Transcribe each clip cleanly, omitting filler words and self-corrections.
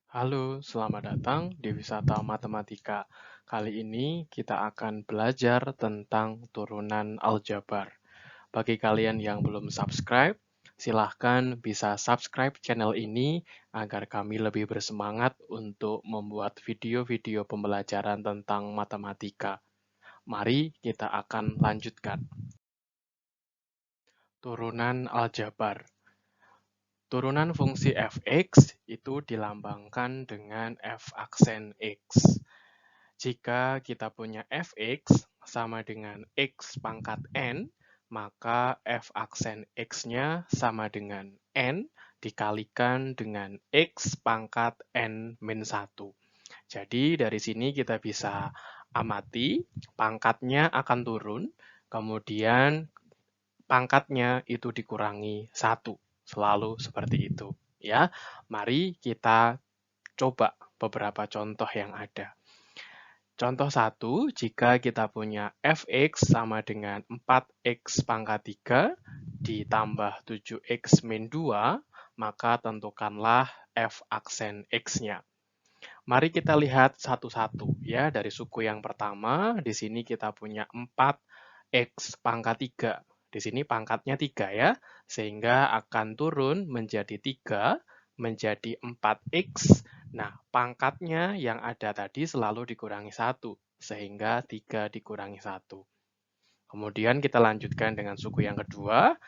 Halo, selamat datang di Wisata Matematika. Kali ini kita akan belajar tentang turunan aljabar. Bagi kalian yang belum subscribe, silahkan bisa subscribe channel ini agar kami lebih bersemangat untuk membuat video-video pembelajaran tentang matematika. Mari kita akan lanjutkan. Turunan aljabar. Turunan fungsi f(x) itu dilambangkan dengan f aksen x. Jika kita punya f(x) sama dengan x pangkat n, maka f aksen x-nya sama dengan n dikalikan dengan x pangkat n-1. Jadi dari sini kita bisa amati pangkatnya akan turun, kemudian pangkatnya itu dikurangi 1. Selalu seperti itu. Ya, mari kita coba beberapa contoh yang ada. Contoh 1, jika kita punya f(x) sama dengan 4x pangkat 3 ditambah 7x min 2, maka tentukanlah f aksen x-nya. Mari kita lihat satu-satu ya. Dari suku yang pertama, di sini kita punya 4x pangkat 3. Di sini pangkatnya 3 ya, sehingga akan turun menjadi 3, menjadi 4x. Nah, pangkatnya yang ada tadi selalu dikurangi 1, sehingga 3 dikurangi 1. Kemudian kita lanjutkan dengan suku yang kedua,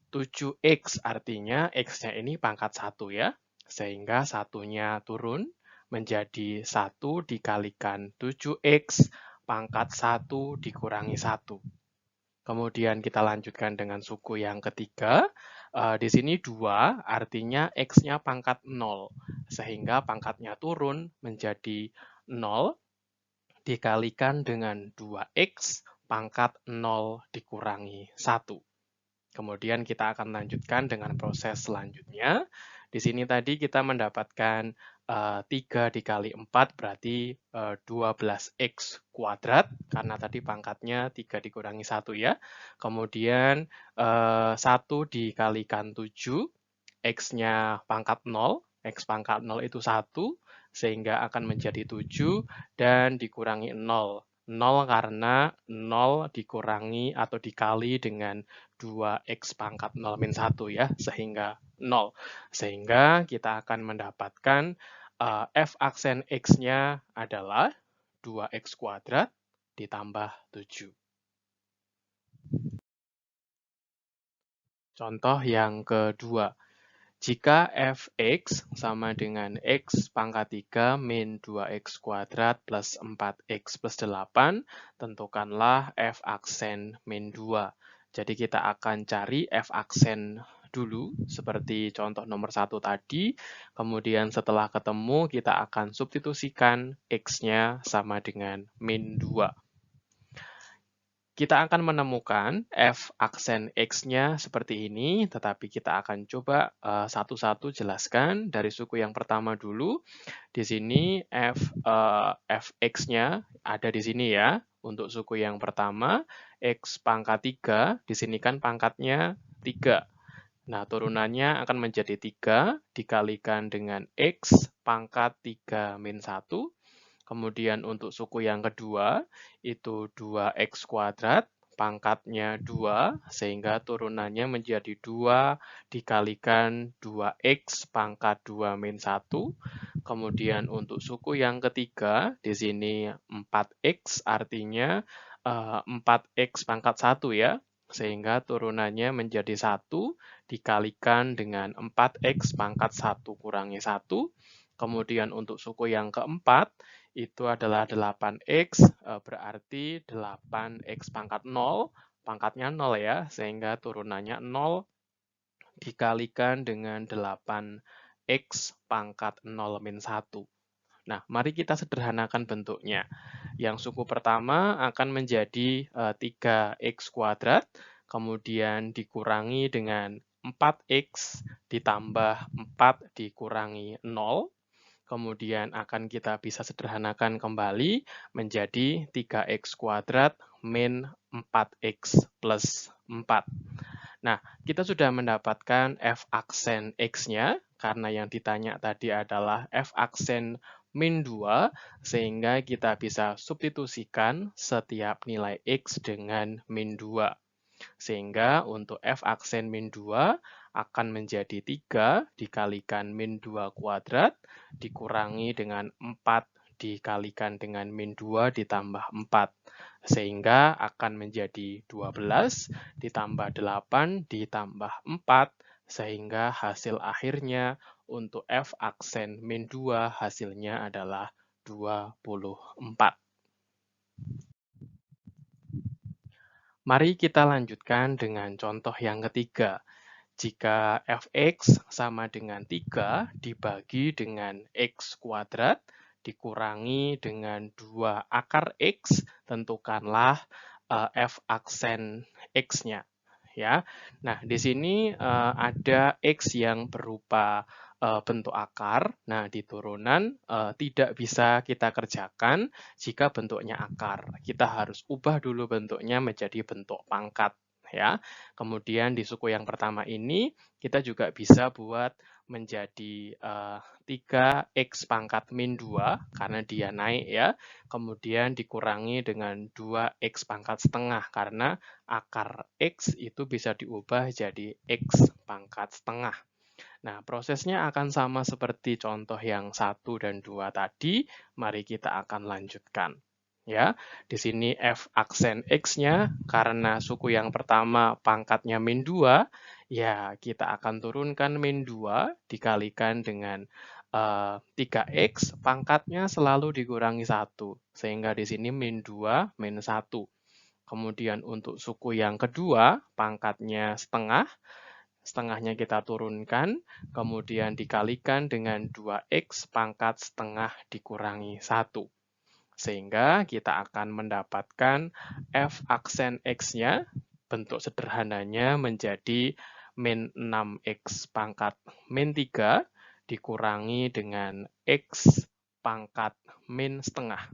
7x artinya x-nya ini pangkat 1 ya, sehingga satunya turun menjadi 1 dikalikan 7x pangkat 1 dikurangi 1. Kemudian kita lanjutkan dengan suku yang ketiga. Di sini 2 artinya x-nya pangkat 0, sehingga pangkatnya turun menjadi 0 dikalikan dengan 2x pangkat 0 dikurangi 1. Kemudian kita akan lanjutkan dengan proses selanjutnya. Di sini tadi kita mendapatkan 3 dikali 4 berarti 12x kuadrat, karena tadi pangkatnya 3 dikurangi 1 ya. Kemudian 1 dikalikan 7, x-nya pangkat 0, x pangkat 0 itu 1, sehingga akan menjadi 7 dan dikurangi 0. 0 karena 0 dikurangi atau dikali dengan 2x pangkat 0 min 1 ya, sehingga 0. Sehingga kita akan mendapatkan f aksen x-nya adalah 2x kuadrat ditambah 7. Contoh yang kedua. Jika f(x) sama dengan x pangkat 3 min 2x kuadrat plus 4x plus 8, tentukanlah f aksen min 2. Jadi kita akan cari f aksen dulu, seperti contoh nomor 1 tadi. Kemudian setelah ketemu, kita akan substitusikan x-nya sama dengan min 2. Kita akan menemukan f aksen x-nya seperti ini, tetapi kita akan coba satu-satu jelaskan dari suku yang pertama dulu. Di sini fx-nya ada di sini ya. Untuk suku yang pertama, x pangkat 3, di sini kan pangkatnya 3. Nah, turunannya akan menjadi 3 dikalikan dengan x pangkat 3 min 1. Kemudian untuk suku yang kedua, itu 2x kuadrat, pangkatnya 2, sehingga turunannya menjadi 2 dikalikan 2x pangkat 2 min 1. Kemudian untuk suku yang ketiga, di sini 4x, artinya 4x pangkat 1 ya, sehingga turunannya menjadi 1 dikalikan dengan 4x pangkat 1 kurangi 1. Kemudian untuk suku yang keempat, itu adalah 8x, berarti 8x pangkat 0, pangkatnya 0 ya, sehingga turunannya 0 dikalikan dengan 8x pangkat 0 min 1. Nah, mari kita sederhanakan bentuknya. Yang suku pertama akan menjadi 3x kuadrat, kemudian dikurangi dengan 4x ditambah 4 dikurangi 0, kemudian akan kita bisa sederhanakan kembali menjadi 3x kuadrat min 4x plus 4. Nah, kita sudah mendapatkan f aksen x-nya, karena yang ditanya tadi adalah f aksen min 2, sehingga kita bisa substitusikan setiap nilai x dengan min 2. Sehingga untuk f aksen min 2 akan menjadi 3 dikalikan min 2 kuadrat, dikurangi dengan 4 dikalikan dengan min 2 ditambah 4. Sehingga akan menjadi 12 ditambah 8 ditambah 4, sehingga hasil akhirnya untuk f aksen min 2 hasilnya adalah 24. Mari kita lanjutkan dengan contoh yang ketiga. Jika f(x) sama dengan 3 dibagi dengan x kuadrat dikurangi dengan 2 akar x, tentukanlah f aksen x-nya. Ya. Nah, di sini ada x yang berupa bentuk akar. Nah, di turunan tidak bisa kita kerjakan jika bentuknya akar. Kita harus ubah dulu bentuknya menjadi bentuk pangkat. Ya. Kemudian di suku yang pertama ini, kita juga bisa buat menjadi 3x pangkat min 2, karena dia naik ya. Kemudian dikurangi dengan 2x pangkat setengah, karena akar x itu bisa diubah jadi x pangkat setengah. Nah, prosesnya akan sama seperti contoh yang 1 dan 2 tadi. Mari kita akan lanjutkan. Ya, di sini f aksen x-nya, karena suku yang pertama pangkatnya min 2, ya kita akan turunkan min 2 dikalikan dengan 3x, pangkatnya selalu dikurangi 1. Sehingga di sini min 2 min 1. Kemudian untuk suku yang kedua, pangkatnya setengah, setengahnya kita turunkan, kemudian dikalikan dengan 2x pangkat setengah dikurangi 1. Sehingga kita akan mendapatkan f aksen x-nya, bentuk sederhananya menjadi min 6x pangkat min 3 dikurangi dengan x pangkat min setengah.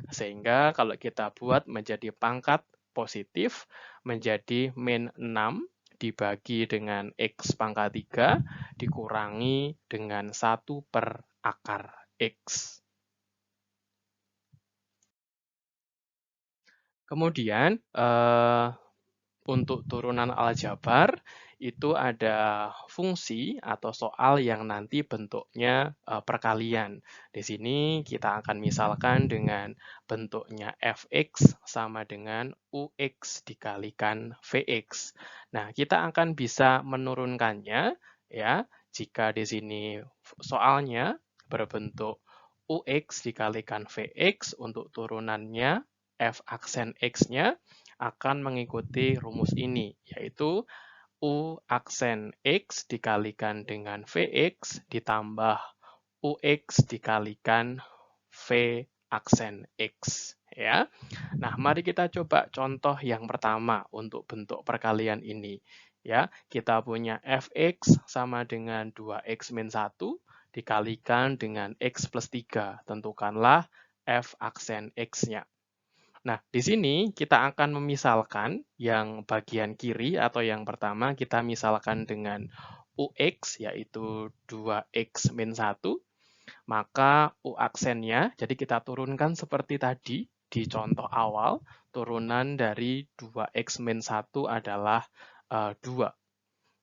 Sehingga kalau kita buat menjadi pangkat positif, menjadi min 6 dibagi dengan x pangkat 3 dikurangi dengan 1 per akar x. Kemudian, untuk turunan aljabar, itu ada fungsi atau soal yang nanti bentuknya perkalian. Di sini kita akan misalkan dengan bentuknya fx sama dengan ux dikalikan vx. Nah, kita akan bisa menurunkannya, ya, jika di sini soalnya berbentuk ux dikalikan vx, untuk turunannya f aksen x-nya akan mengikuti rumus ini, yaitu u aksen x dikalikan dengan vx ditambah ux dikalikan v aksen x. Ya. Nah, mari kita coba contoh yang pertama untuk bentuk perkalian ini. Ya, kita punya fx sama dengan 2x min 1 dikalikan dengan x plus 3. Tentukanlah f aksen x-nya. Nah, di sini kita akan memisalkan yang bagian kiri atau yang pertama kita misalkan dengan ux, yaitu 2x min 1, maka u aksennya, jadi kita turunkan seperti tadi di contoh awal, turunan dari 2x min 1 adalah 2.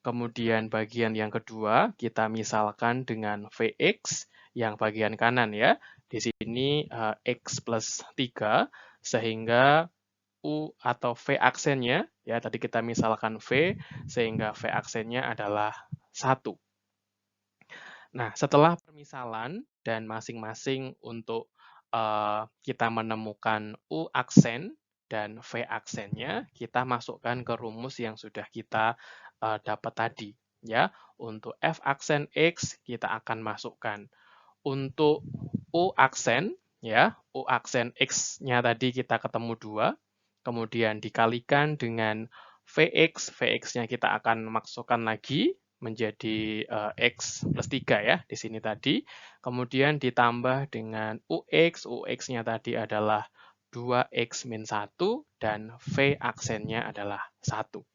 Kemudian bagian yang kedua, kita misalkan dengan vx, yang bagian kanan ya. Di sini x plus 3, sehingga U atau V aksennya, ya tadi kita misalkan V, sehingga V aksennya adalah 1. Nah, setelah permisalan dan masing-masing untuk kita menemukan U aksen dan V aksennya, kita masukkan ke rumus yang sudah kita dapat tadi. Ya, untuk F aksen X kita akan masukkan. Untuk U aksen, ya, U aksen X-nya tadi kita ketemu 2, kemudian dikalikan dengan Vx, Vx-nya kita akan masukkan lagi menjadi X plus 3 ya, di sini tadi. Kemudian ditambah dengan Ux, Ux-nya tadi adalah 2x min 1, dan V aksennya adalah 1.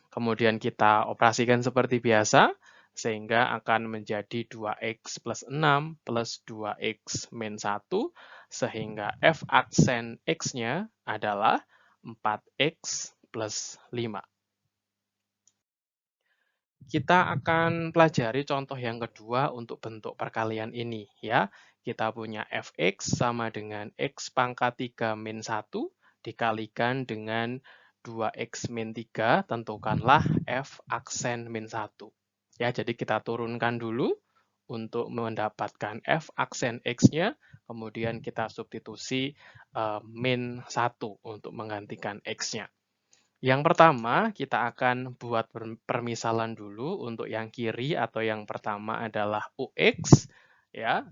Kemudian kita operasikan seperti biasa, sehingga akan menjadi 2x plus 6 plus 2x min 1, sehingga f aksen x-nya adalah 4x plus 5. Kita akan pelajari contoh yang kedua untuk bentuk perkalian ini, ya. Kita punya fx sama dengan x pangkat 3 min 1 dikalikan dengan 2x min 3, tentukanlah f aksen min 1. Ya, jadi kita turunkan dulu untuk mendapatkan f aksen x-nya, kemudian kita substitusi min 1 untuk menggantikan x-nya. Yang pertama, kita akan buat permisalan dulu untuk yang kiri atau yang pertama adalah UX, ya,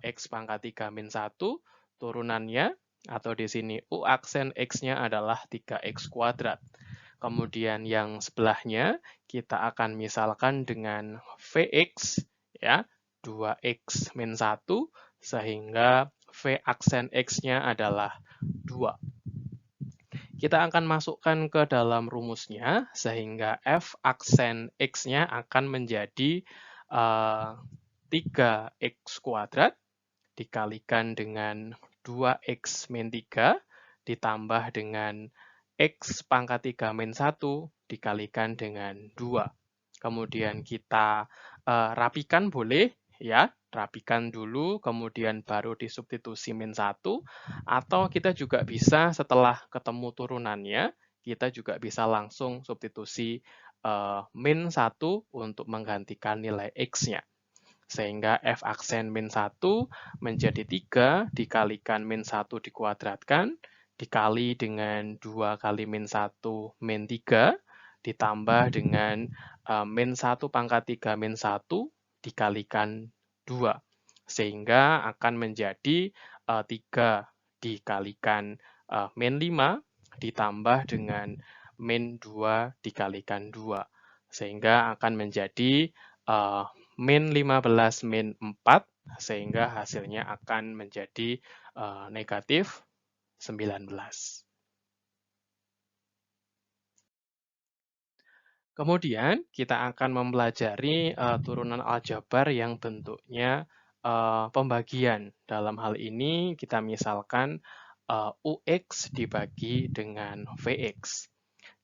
X pangkat 3 min 1, turunannya, atau di sini U aksen X-nya adalah 3X kuadrat. Kemudian yang sebelahnya, kita akan misalkan dengan VX, ya, 2X min 1, sehingga V aksen X-nya adalah 2. Kita akan masukkan ke dalam rumusnya, sehingga f aksen x-nya akan menjadi 3x kuadrat dikalikan dengan 2x min 3 ditambah dengan x pangkat 3 min 1 dikalikan dengan 2. Kemudian kita rapikan boleh, ya, rapikan dulu, kemudian baru disubstitusi min 1, atau kita juga bisa setelah ketemu turunannya, kita juga bisa langsung substitusi min 1 untuk menggantikan nilai x-nya. Sehingga f aksen min 1 menjadi 3 dikalikan min 1 dikuadratkan, dikali dengan 2 kali min 1 min 3, ditambah dengan min 1 pangkat 3 min 1 dikalikan 2. Sehingga akan menjadi 3 dikalikan min 5 ditambah dengan min 2 dikalikan 2. Sehingga akan menjadi min 15 min 4, sehingga hasilnya akan menjadi negatif 19. Kemudian kita akan mempelajari turunan aljabar yang bentuknya pembagian. Dalam hal ini kita misalkan UX dibagi dengan VX.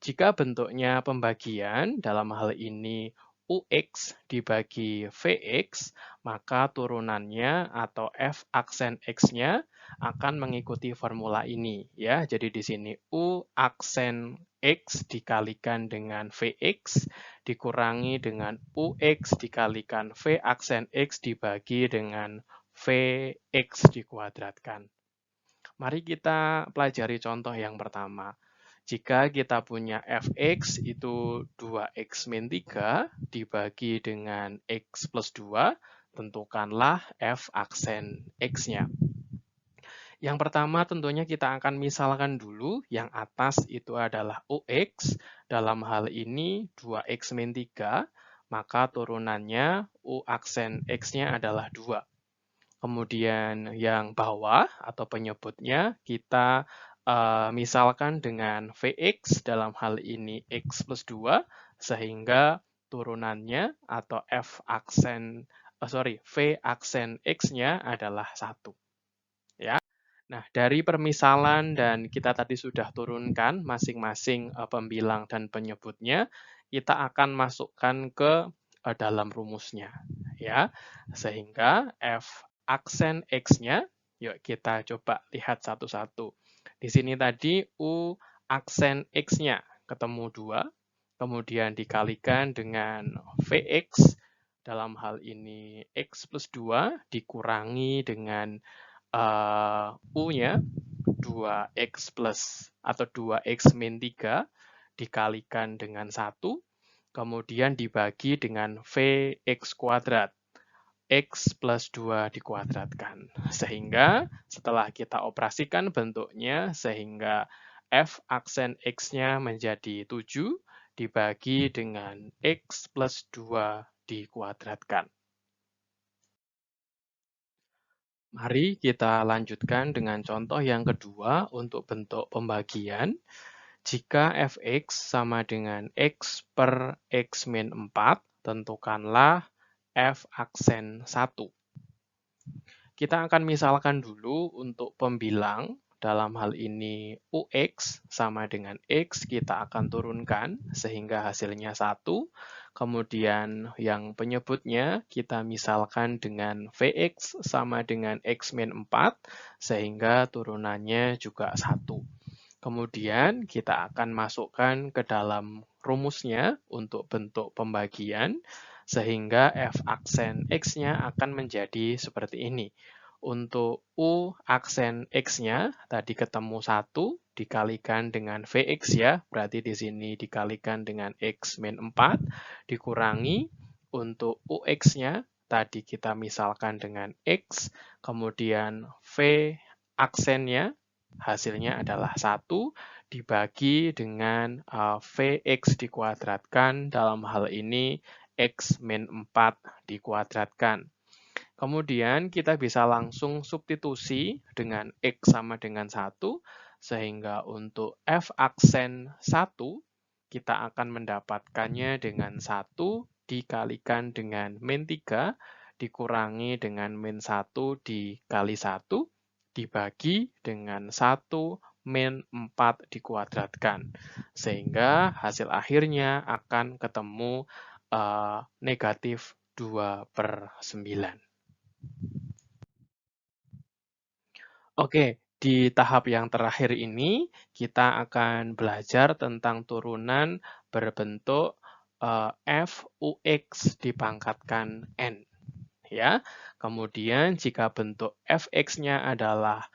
Jika bentuknya pembagian, dalam hal ini UX dibagi VX, maka turunannya atau F aksen X-nya akan mengikuti formula ini, ya. Jadi di sini U aksen X dikalikan dengan VX dikurangi dengan UX dikalikan V aksen X dibagi dengan VX dikuadratkan. Mari kita pelajari contoh yang pertama. Jika kita punya fx itu 2x min 3 dibagi dengan x plus 2, tentukanlah f aksen x-nya. Yang pertama tentunya kita akan misalkan dulu, yang atas itu adalah ux, dalam hal ini 2x min 3, maka turunannya u aksen x-nya adalah 2. Kemudian yang bawah atau penyebutnya kita misalkan dengan Vx, dalam hal ini X plus 2, sehingga turunannya atau V aksen X-nya adalah 1. Ya. Nah, dari permisalan dan kita tadi sudah turunkan masing-masing pembilang dan penyebutnya, kita akan masukkan ke dalam rumusnya. Ya, sehingga F aksen X-nya, yuk kita coba lihat satu-satu. Di sini tadi U aksen X-nya ketemu 2, kemudian dikalikan dengan Vx, dalam hal ini X plus 2, dikurangi dengan U-nya 2x plus atau 2x min 3 dikalikan dengan 1, kemudian dibagi dengan Vx kuadrat. X plus 2 dikuadratkan. Sehingga setelah kita operasikan bentuknya, sehingga F aksen X-nya menjadi 7 dibagi dengan X plus 2 dikuadratkan. Mari kita lanjutkan dengan contoh yang kedua untuk bentuk pembagian. Jika fx sama dengan x per x min 4, tentukanlah f aksen 1. Kita akan misalkan dulu untuk pembilang, dalam hal ini UX sama dengan X, kita akan turunkan sehingga hasilnya 1. Kemudian yang penyebutnya kita misalkan dengan VX sama dengan X min 4, sehingga turunannya juga 1. Kemudian kita akan masukkan ke dalam rumusnya untuk bentuk pembagian, sehingga f aksen X-nya akan menjadi seperti ini. Untuk U aksen X-nya, tadi ketemu 1, dikalikan dengan VX ya, berarti di sini dikalikan dengan X min 4, dikurangi. Untuk UX-nya, tadi kita misalkan dengan X, kemudian V aksennya, hasilnya adalah 1, dibagi dengan Vx dikuadratkan, dalam hal ini X min 4 dikuadratkan. Kemudian kita bisa langsung substitusi dengan X sama dengan 1, sehingga untuk F aksen 1, kita akan mendapatkannya dengan 1 dikalikan dengan min 3, dikurangi dengan min 1 dikali 1, dibagi dengan 1 min 4 dikuadratkan. Sehingga hasil akhirnya akan ketemu negatif 2/9. Oke, di tahap yang terakhir ini kita akan belajar tentang turunan berbentuk f(ux) dipangkatkan n. Ya, kemudian jika bentuk fx-nya adalah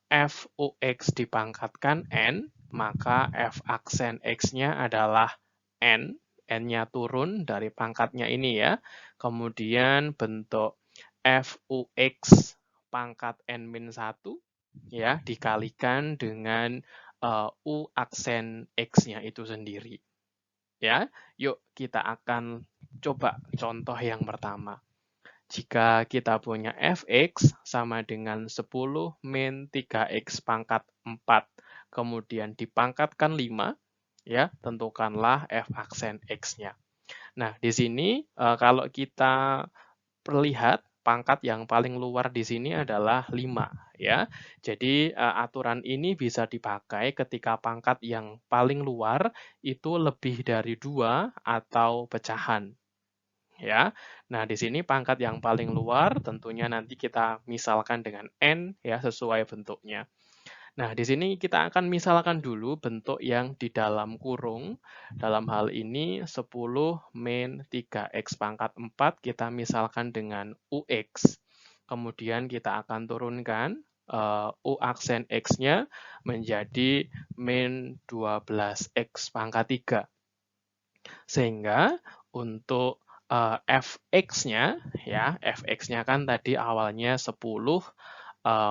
f(ux) dipangkatkan n, maka f aksen x-nya adalah n. N-nya turun dari pangkatnya ini ya. Kemudian bentuk f(ux) pangkat n-1 ya dikalikan dengan u aksen x-nya itu sendiri. Ya, yuk kita akan coba contoh yang pertama. Jika kita punya fx sama dengan 10 min 3x pangkat 4, kemudian dipangkatkan 5, ya, tentukanlah f aksen x-nya. Nah, di sini kalau kita lihat pangkat yang paling luar di sini adalah 5, ya. Jadi aturan ini bisa dipakai ketika pangkat yang paling luar itu lebih dari 2 atau pecahan. Ya. Nah, di sini pangkat yang paling luar tentunya nanti kita misalkan dengan n ya sesuai bentuknya. Nah, di sini kita akan misalkan dulu bentuk yang di dalam kurung. Dalam hal ini 10 min 3x pangkat 4 kita misalkan dengan ux. Kemudian kita akan turunkan u aksen x-nya menjadi min 12x pangkat 3. Sehingga untuk fx-nya ya, fx-nya kan tadi awalnya 10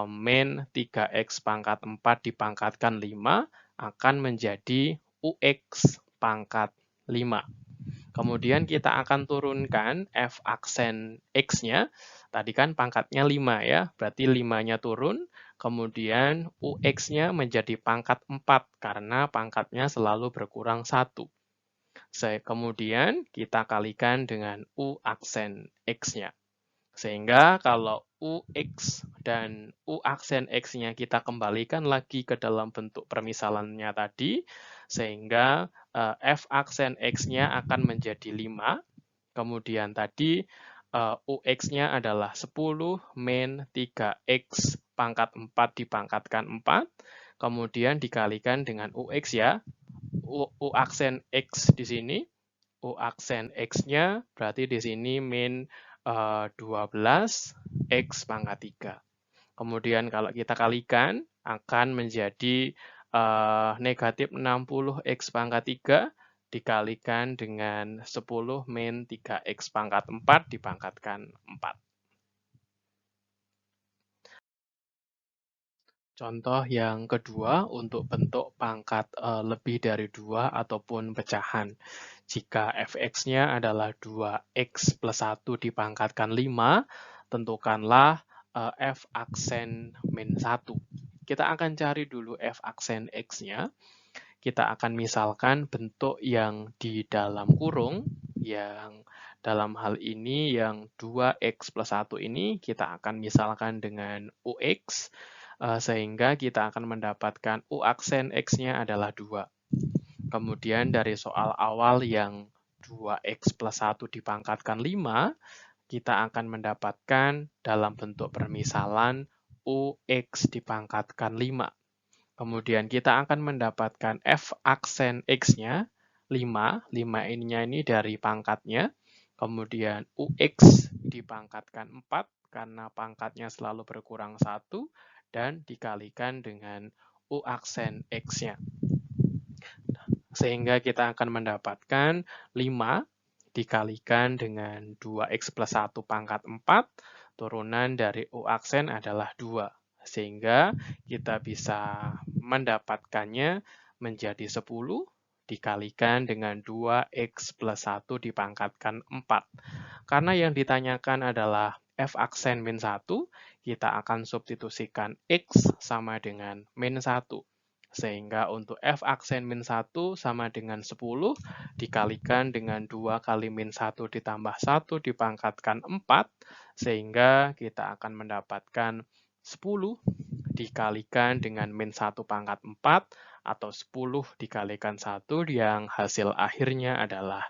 min 3x pangkat 4 dipangkatkan 5 akan menjadi ux pangkat 5. Kemudian kita akan turunkan f aksen x-nya. Tadi kan pangkatnya 5 ya, berarti 5-nya turun. Kemudian ux-nya menjadi pangkat 4 karena pangkatnya selalu berkurang 1. Kemudian kita kalikan dengan u aksen x-nya. Sehingga kalau ux dan u aksen x-nya kita kembalikan lagi ke dalam bentuk permisalannya tadi, sehingga f aksen x-nya akan menjadi 5. Kemudian tadi ux-nya adalah 10 min 3x pangkat 4 dipangkatkan 4. Kemudian dikalikan dengan ux ya. U aksen X di sini, U aksen X-nya berarti di sini min 12 X pangkat 3. Kemudian kalau kita kalikan, akan menjadi negatif 60 X pangkat 3 dikalikan dengan 10 min 3X pangkat 4 dipangkatkan 4. Contoh yang kedua untuk bentuk pangkat lebih dari 2 ataupun pecahan. Jika fx-nya adalah 2x plus 1 dipangkatkan 5, tentukanlah f aksen min 1. Kita akan cari dulu f aksen x-nya. Kita akan misalkan bentuk yang di dalam kurung. Yang dalam hal ini yang 2x plus 1 ini kita akan misalkan dengan UX, sehingga kita akan mendapatkan U aksen X-nya adalah 2. Kemudian dari soal awal yang 2x plus 1 dipangkatkan 5, kita akan mendapatkan dalam bentuk permisalan UX dipangkatkan 5. Kemudian kita akan mendapatkan F aksen X-nya 5 ininya ini dari pangkatnya. Kemudian UX dipangkatkan 4 karena pangkatnya selalu berkurang 1 dan dikalikan dengan U aksen X-nya. Sehingga kita akan mendapatkan 5 dikalikan dengan 2x plus 1 pangkat 4, turunan dari U aksen adalah 2. Sehingga kita bisa mendapatkannya menjadi 10 dikalikan dengan 2x plus 1 dipangkatkan 4. Karena yang ditanyakan adalah F aksen min 1, kita akan substitusikan X sama dengan min 1. Sehingga untuk F aksen min 1 sama dengan 10 dikalikan dengan 2 kali min 1 ditambah 1 dipangkatkan 4, sehingga kita akan mendapatkan 10 dikalikan dengan min 1 pangkat 4, atau 10 dikalikan 1 yang hasil akhirnya adalah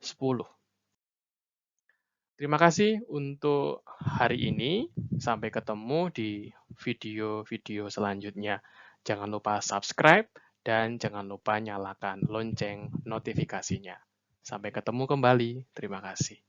10. Terima kasih untuk hari ini. Sampai ketemu di video-video selanjutnya. Jangan lupa subscribe dan jangan lupa nyalakan lonceng notifikasinya. Sampai ketemu kembali. Terima kasih.